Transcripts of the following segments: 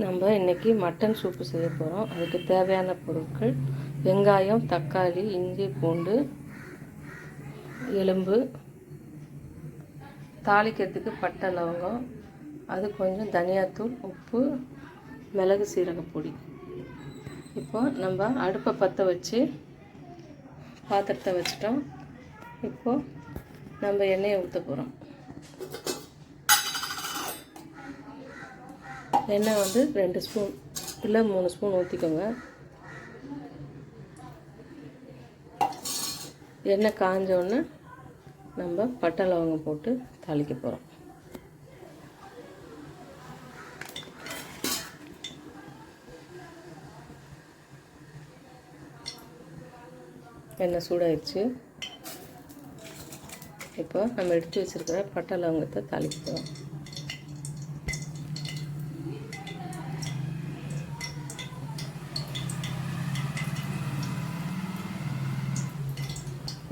நம்ம இன்றைக்கி mutton soup செய்ய போகிறோம். அதுக்கு தேவையான பொருட்கள் வெங்காயம், தக்காளி, இஞ்சி, பூண்டு, எலும்பு, தாளிக்கிறதுக்கு பட்டை, லவங்கம், அது கொஞ்சம் தனியாத்தூள், உப்பு, மிளகு, சீரகப்பொடி. இப்போ நம்ம அடுப்பை பற்ற வச்சு பாத்திரத்தை வச்சிட்டோம். இப்போது நம்ம எண்ணெயை ஊற்ற போகிறோம். எண்ணெய் வந்து 2 ஸ்பூன் இல்லை 3 ஸ்பூன் ஊற்றிக்கோங்க. எண்ணெய் காஞ்சோடனே நம்ம பட்டை லவங்கம் போட்டு தாளிக்க போகிறோம். எண்ணெய் சூடாயிடுச்சு. இப்போ நம்ம எடுத்து வச்சுருக்கிற பட்டை லவங்கத்தை தாளிக்க போகிறோம்.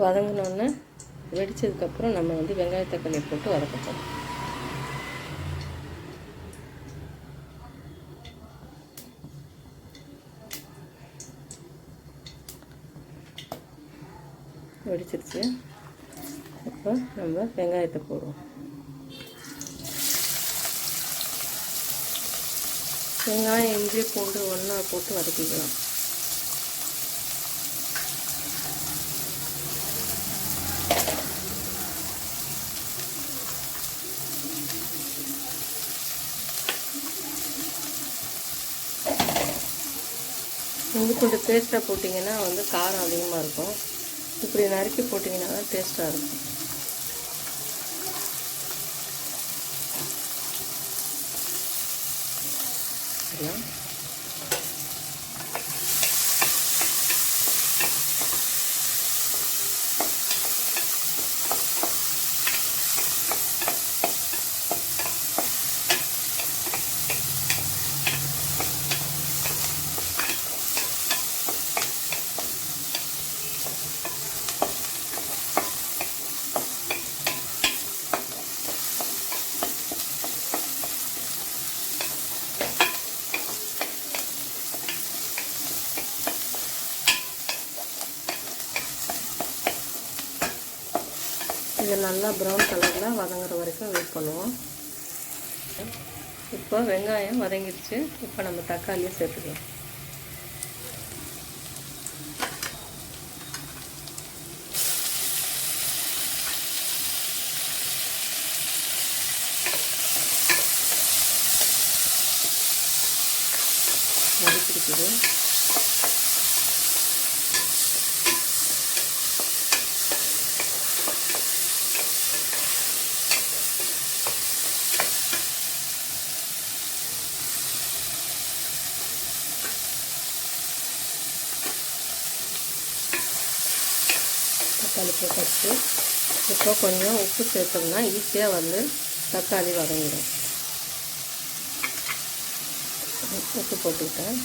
வதங்கினோன்னே வெடித்ததுக்கப்புறம் நம்ம வந்து வெங்காய தக்காளியை போட்டு வதக்கப்போம். வெடிச்சிருச்சு. இப்போ நம்ம வெங்காயத்தை போடுவோம். வெங்காயம், இஞ்சி, பூண்டு ஒன்றா போட்டு வதக்கிக்கலாம். இஞ்சி பூண்டு பேஸ்ட்டாக போட்டிங்கன்னா வந்து காரம் அதிகமாக இருக்கும். இப்படி நறுக்கி போட்டிங்கன்னா தான் டேஸ்ட்டாக இருக்கும். இது நல்லா ப்ரௌன் கலரில் வதங்குற வரைக்கும் வெயிட் பண்ணுவோம். இப்போ வெங்காயம் வதங்கிடுச்சு. இப்போ நம்ம தக்காளியை சேர்த்துக்கலாம். வதக்கிடுக்குது. தக்காளி போட்டாச்சு. இப்போ கொஞ்சம் உப்பு சேர்த்தோம்னா ஈஸியாக வந்து தக்காளி வதங்கிடும். உப்பு போட்டுக்கிட்டேன்.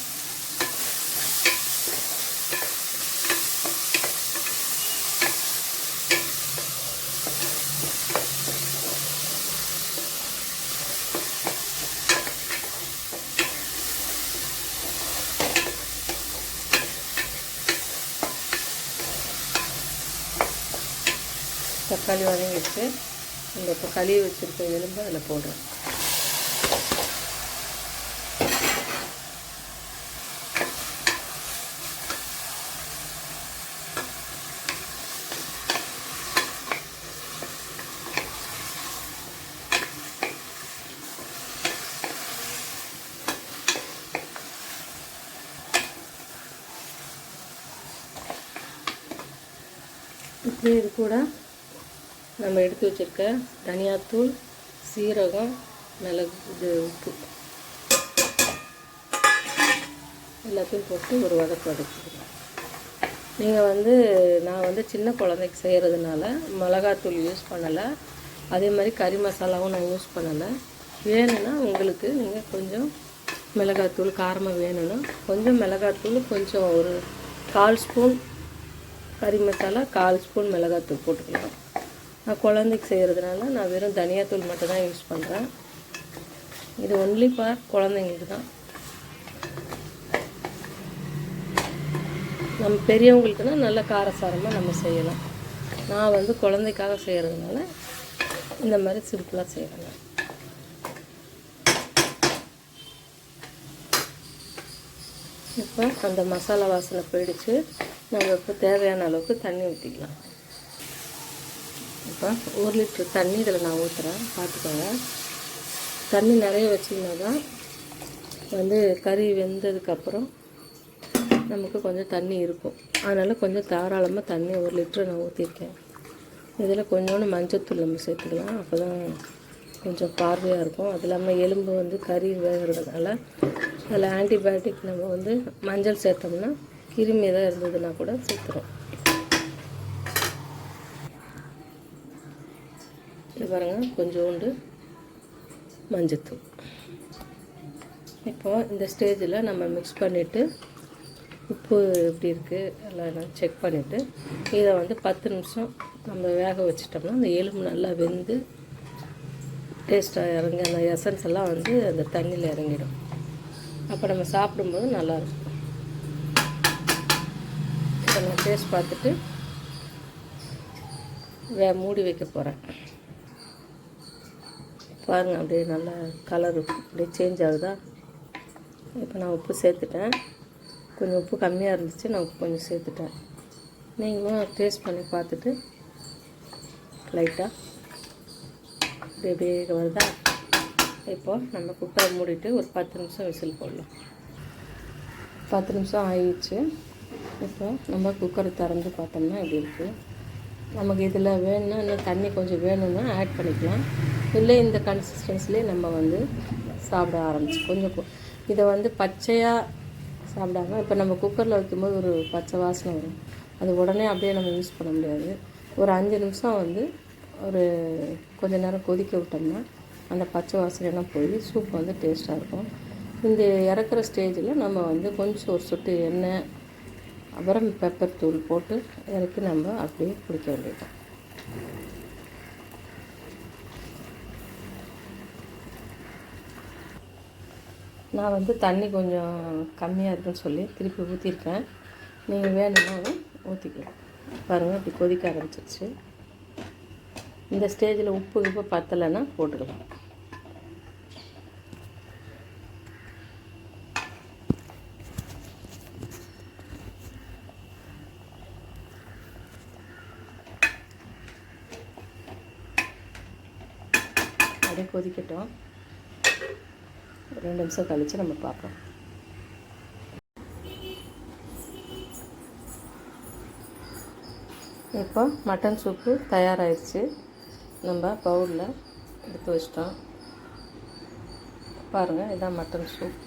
தக்காளி வதங்கிடுச்சு. இந்த இப்போ கழுவி வச்சுருக்க எலும்பு அதில் போடுறேன். இப்படி இது கூட நம்ம எடுத்து வச்சுருக்க தனியாத்தூள், சீரகம், மிளகு, உப்பு எல்லாத்தையும் போட்டு ஒரு வதக்கிடுவோம். நீங்கள் வந்து நான் வந்து சின்ன குழந்தைக்கு செய்கிறதுனால மிளகாத்தூள் யூஸ் பண்ணலை. அதே மாதிரி கறி மசாலாவும் நான் யூஸ் பண்ணலை. வேணும்னா உங்களுக்கு நீங்கள் கொஞ்சம் மிளகாத்தூள் காரமாக வேணும்னா கொஞ்சம் மிளகாத்தூள், கொஞ்சம் ஒரு 1/4 ஸ்பூன் கறி மசாலா, 1/4 ஸ்பூன் மிளகாத்தூள் போட்டுக்கலாம். நான் குழந்தைக்கு செய்கிறதுனால நான் வெறும் தனியாத்தூள் மட்டும் தான் யூஸ் பண்ணுறேன். இது ஒன்லி ஃபார் குழந்தைங்களுக்கு தான். நம்ம பெரியவங்களுக்குன்னா நல்ல காரசாரமாக நம்ம செய்யலாம். நான் வந்து குழந்தைக்காக செய்கிறதுனால இந்த மாதிரி சிம்பிளாக செய்கிறேன். இப்போ அந்த மசாலா வாசனை போயிடுச்சு. நம்ம இப்போ தேவையான அளவுக்கு தண்ணி ஊற்றிக்கலாம். இப்போ 1 லிட்டர் தண்ணி இதில் நான் ஊற்றுறேன், பார்த்துக்கோங்க. தண்ணி நிறைய வச்சிங்கன்னா தான் வந்து கறி வெந்ததுக்கப்புறம் நமக்கு கொஞ்சம் தண்ணி இருக்கும். அதனால் கொஞ்சம் தாராளமாக தண்ணி 1 லிட்டர் நான் ஊற்றிருக்கேன். இதில் கொஞ்சோண்டு மஞ்சத்தூள் நம்ம சேர்த்துக்கலாம், அப்போ தான் கொஞ்சம் பார்வையாக இருக்கும். அது இல்லாமல் எலும்பு வந்து கறி வேகிறதுனால அதில் ஆன்டிபயோட்டிக் நம்ம வந்து மஞ்சள் சேர்த்தோம்னா கிருமி எதாவது இருந்ததுன்னா கூட சேர்த்துரும். இது பாருங்கள், கொஞ்சோண்டு மஞ்சத்தூள். இப்போது இந்த ஸ்டேஜில் நம்ம மிக்ஸ் பண்ணிவிட்டு உப்பு எப்படி இருக்குது எல்லாம் செக் பண்ணிவிட்டு இதை வந்து 10 நிமிஷம் நம்ம வேக வச்சிட்டோம்னா அந்த எலும்பு நல்லா வெந்து டேஸ்ட்டாக இறங்கி அந்த எசன்ஸ் எல்லாம் வந்து அந்த தண்ணியில் இறங்கிடும். அப்போ நம்ம சாப்பிடும்போது நல்லாயிருக்கும். இப்போ நான் டேஸ்ட் பார்த்துட்டு மூடி வைக்க போகிறேன். பாருங்கள், அப்படியே நல்லா கலர் அப்படியே சேஞ்ச் ஆகுதா. இப்போ நான் உப்பு சேர்த்துட்டேன். கொஞ்சம் உப்பு கம்மியாக இருந்துச்சு, நான் உப்பு கொஞ்சம் சேர்த்துட்டேன். நீங்களும் டேஸ்ட் பண்ணி பார்த்துட்டு லைட்டாக அப்படியே வருதா. இப்போது நம்ம குக்கரை மூடிட்டு ஒரு 10 நிமிஷம் விசில் போடலாம். 10 நிமிஷம் ஆயிடுச்சு. இப்போ நம்ம குக்கரை திறந்து பார்த்தோம்னா இப்படி இருக்குது. நமக்கு இதில் வேணும்னா இன்னும் தண்ணி கொஞ்சம் வேணும்னா ஆட் பண்ணிக்கலாம். இல்லை இந்த கன்சிஸ்டன்சிலே நம்ம வந்து சாப்பிட ஆரம்பிச்சு கொஞ்சம் இதை வந்து பச்சையாக சாப்பிடாம இப்போ நம்ம குக்கரில் வைக்கும்போது ஒரு பச்சை வாசனை வரும். அது உடனே அப்படியே நம்ம யூஸ் பண்ண முடியாது. ஒரு 5 நிமிஷம் வந்து ஒரு கொஞ்சம் நேரம் கொதிக்க விட்டோம்னா அந்த பச்சை வாசனைலாம் போய் சூப் வந்து டேஸ்ட்டாக இருக்கும். இந்த இறக்குற ஸ்டேஜில் நம்ம வந்து கொஞ்சம் ஒரு சொட்டு எண்ணெய் அப்புறம் பெப்பர் தூள் போட்டு இறக்கி நம்ம அப்படியே குடிக்க வேண்டியது. நான் வந்து தண்ணி கொஞ்சம் கம்மியாக இருக்குன்னு சொல்லி திருப்பி ஊற்றிருக்கேன். நீங்கள் வேணும்னா ஊற்றிக்கலாம். பாருங்கள், இப்படி கொதிக்க ஆரம்பிச்சிருச்சு. இந்த ஸ்டேஜில் உப்பு இப்போ பத்தலைன்னா போட்டுக்கலாம். அப்படியே கொதிக்கட்டும். 2 நிமிஷம் கழித்து நம்ம பார்ப்போம். இப்போ மட்டன் சூப்பு தயாராகிடுச்சு. நம்ம பவுலில் எடுத்து வச்சிட்டோம். பாருங்கள், இதுதான் மட்டன் சூப்.